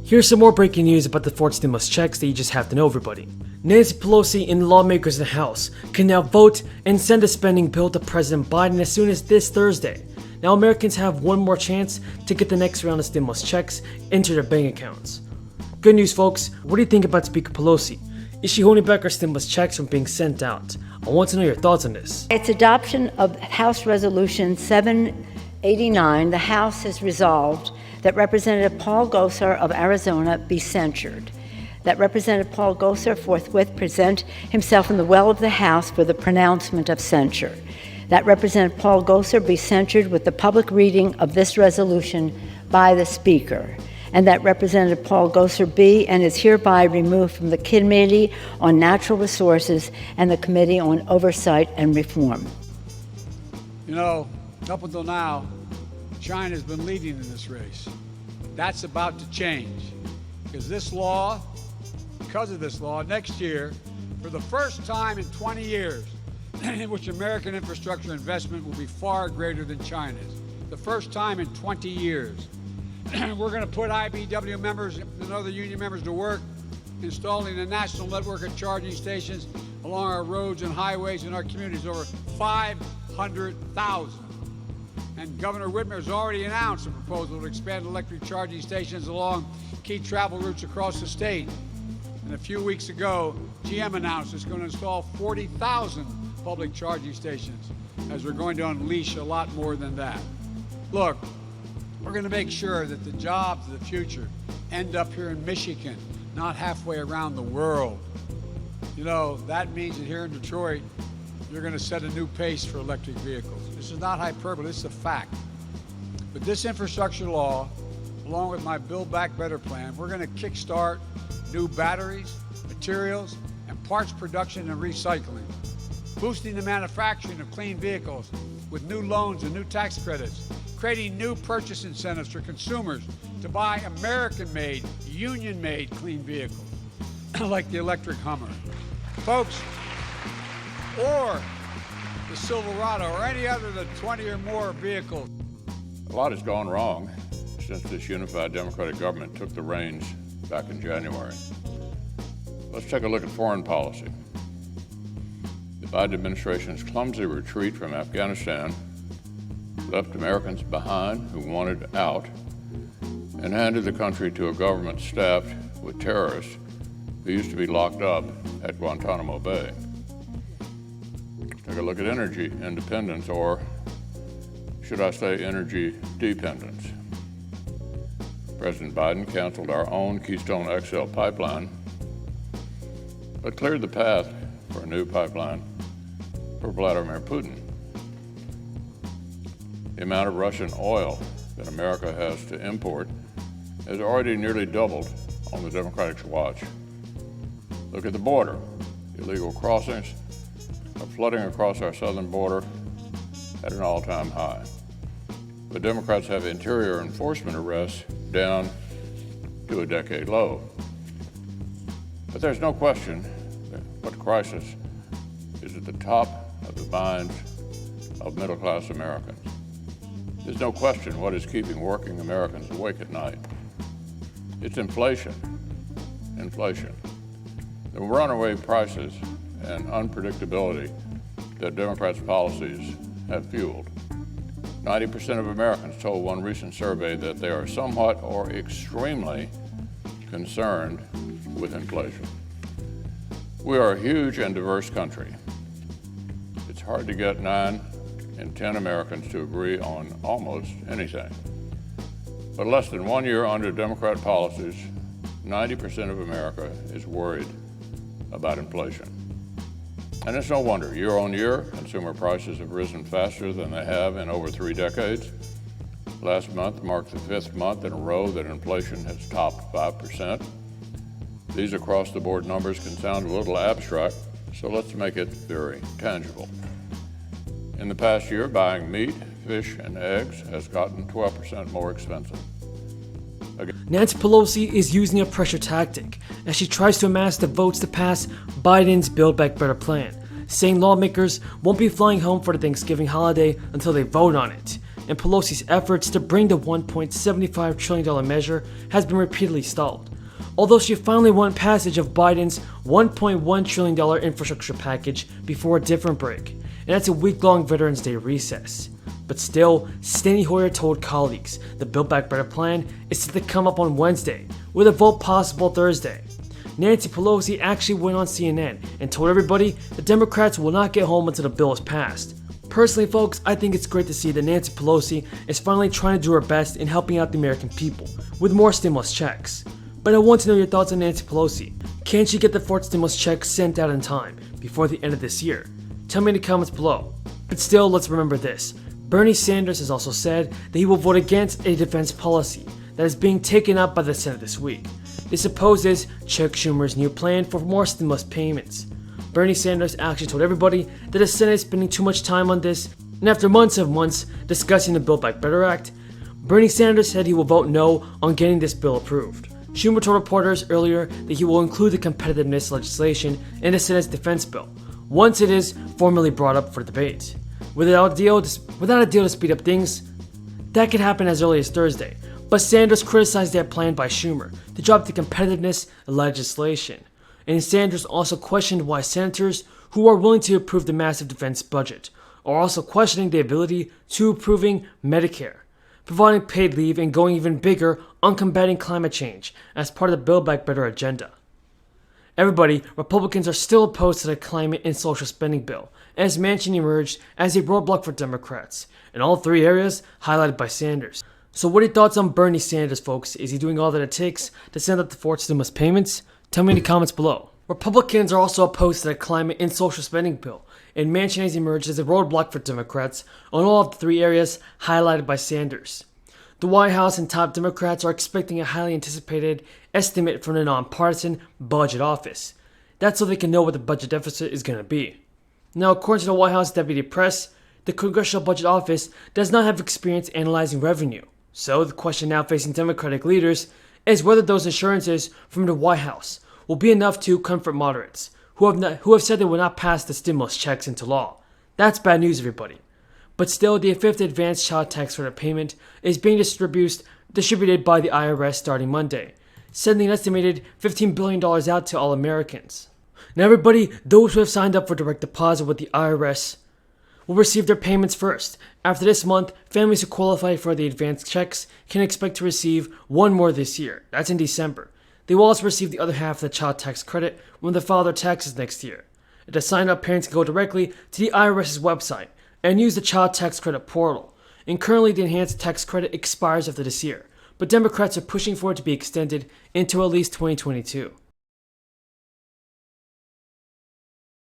Here's some more breaking news about the fourth stimulus checks that you just have to know, everybody. Nancy Pelosi and lawmakers in the House can now vote and send a spending bill to President Biden as soon as this Thursday. Now Americans have one more chance to get the next round of stimulus checks into their bank accounts. Good news, folks. What do you think about Speaker Pelosi? Is she holding back our stimulus checks from being sent out? I want to know your thoughts on this. Its adoption of House Resolution 789, the House has resolved that Representative Paul Gosar of Arizona be censured. That Representative Paul Gosar forthwith present himself in the well of the House for the pronouncement of censure. That Representative Paul Gosar be censured with the public reading of this resolution by the Speaker. And that Representative Paul Gosar be and is hereby removed from the Committee on Natural Resources and the Committee on Oversight and Reform. You know, up until now, China's been leading in this race. That's about to change because of this law, next year, for the first time in 20 years, in which American infrastructure investment will be far greater than China's. The first time in 20 years. We're going to put IBEW members and other union members to work installing a national network of charging stations along our roads and highways in our communities, over 500,000. And Governor Whitmer has already announced a proposal to expand electric charging stations along key travel routes across the state. And a few weeks ago, GM announced it's going to install 40,000 public charging stations, as we're going to unleash a lot more than that. Look, we're going to make sure that the jobs of the future end up here in Michigan, not halfway around the world. You know, that means that here in Detroit, you're going to set a new pace for electric vehicles. This is not hyperbole, this is a fact. With this infrastructure law, along with my Build Back Better plan, we're going to kickstart new batteries, materials, and parts production and recycling, boosting the manufacturing of clean vehicles with new loans and new tax credits, creating new purchase incentives for consumers to buy American-made, union-made clean vehicles, like the electric Hummer. Folks, or the Silverado, or any other of the 20 or more vehicles. A lot has gone wrong since this unified Democratic government took the reins back in January. Let's take a look at foreign policy. The Biden administration's clumsy retreat from Afghanistan left Americans behind who wanted out and handed the country to a government staffed with terrorists who used to be locked up at Guantanamo Bay. Take a look at energy independence, or should I say energy dependence. President Biden canceled our own Keystone XL pipeline, but cleared the path for a new pipeline for Vladimir Putin. The amount of Russian oil that America has to import has already nearly doubled on the Democratic's watch. Look at the border. Illegal crossings are flooding across our southern border at an all-time high. But Democrats have interior enforcement arrests down to a decade low. But there's no question that what crisis is at the top of the minds of middle-class Americans. There's no question what is keeping working Americans awake at night. It's inflation. Inflation. The runaway prices and unpredictability that Democrats' policies have fueled. 90% of Americans told one recent survey that they are somewhat or extremely concerned with inflation. We are a huge and diverse country. It's hard to get 9 in 10 Americans to agree on almost anything. But less than 1 year under Democrat policies, 90% of America is worried about inflation. And it's no wonder. Year on year, consumer prices have risen faster than they have in over 3 decades. Last month marked the 5th month in a row that inflation has topped 5%. These across-the-board numbers can sound a little abstract, so let's make it very tangible. In the past year, buying meat, fish, and eggs has gotten 12% more expensive. Nancy Pelosi is using a pressure tactic as she tries to amass the votes to pass Biden's Build Back Better plan, saying lawmakers won't be flying home for the Thanksgiving holiday until they vote on it. and Pelosi's efforts to bring the $1.75 trillion measure has been repeatedly stalled. Although she finally won passage of Biden's $1.1 trillion infrastructure package before a different break, and that's a week-long Veterans Day recess. But still, Steny Hoyer told colleagues the Build Back Better plan is set to come up on Wednesday, with a vote possible Thursday. Nancy Pelosi actually went on CNN and told everybody the Democrats will not get home until the bill is passed. Personally, folks, I think it's great to see that Nancy Pelosi is finally trying to do her best in helping out the American people with more stimulus checks. But I want to know your thoughts on Nancy Pelosi. Can she get the fourth stimulus check sent out in time before the end of this year? Tell me in the comments below. But still, let's remember this. Bernie Sanders has also said that he will vote against a defense policy that is being taken up by the Senate this week. This opposes Chuck Schumer's new plan for more stimulus payments. Bernie Sanders actually told everybody that the Senate is spending too much time on this, and after months discussing the Build Back Better Act, Bernie Sanders said he will vote no on getting this bill approved. Schumer told reporters earlier that he will include the competitiveness legislation in the Senate's defense bill once it is formally brought up for debate. Without a deal to speed up things, that could happen as early as Thursday, but Sanders criticized that plan by Schumer to drop the competitiveness legislation. And Sanders also questioned why senators who are willing to approve the massive defense budget are also questioning the ability to approving Medicare, providing paid leave, and going even bigger on combating climate change as part of the Build Back Better agenda. Republicans are still opposed to the climate and social spending bill, as Manchin emerged as a roadblock for Democrats, in all three areas highlighted by Sanders. So what are your thoughts on Bernie Sanders, folks? Is he doing all that it takes to send out the fourth stimulus payments? Tell me in the comments below. Republicans are also opposed to the climate and social spending bill, and Manchin has emerged as a roadblock for Democrats on all of the three areas highlighted by Sanders. The White House and top Democrats are expecting a highly anticipated estimate from the nonpartisan Budget Office. That's so they can know what the budget deficit is going to be. Now, according to the White House Deputy Press, the Congressional Budget Office does not have experience analyzing revenue. So the question now facing Democratic leaders is whether those assurances from the White House will be enough to comfort moderates who have said they will not pass the stimulus checks into law. That's bad news, everybody. But still, the fifth advanced child tax credit payment is being distributed by the IRS starting Monday, sending an estimated $15 billion out to all Americans. Now, everybody, those who have signed up for direct deposit with the IRS will receive their payments first. After this month, families who qualify for the advanced checks can expect to receive one more this year. That's in December. They will also receive the other half of the child tax credit when they file their taxes next year. To sign up, parents can go directly to the IRS's website and use the child tax credit portal. And currently, the enhanced tax credit expires after this year, but Democrats are pushing for it to be extended into at least 2022.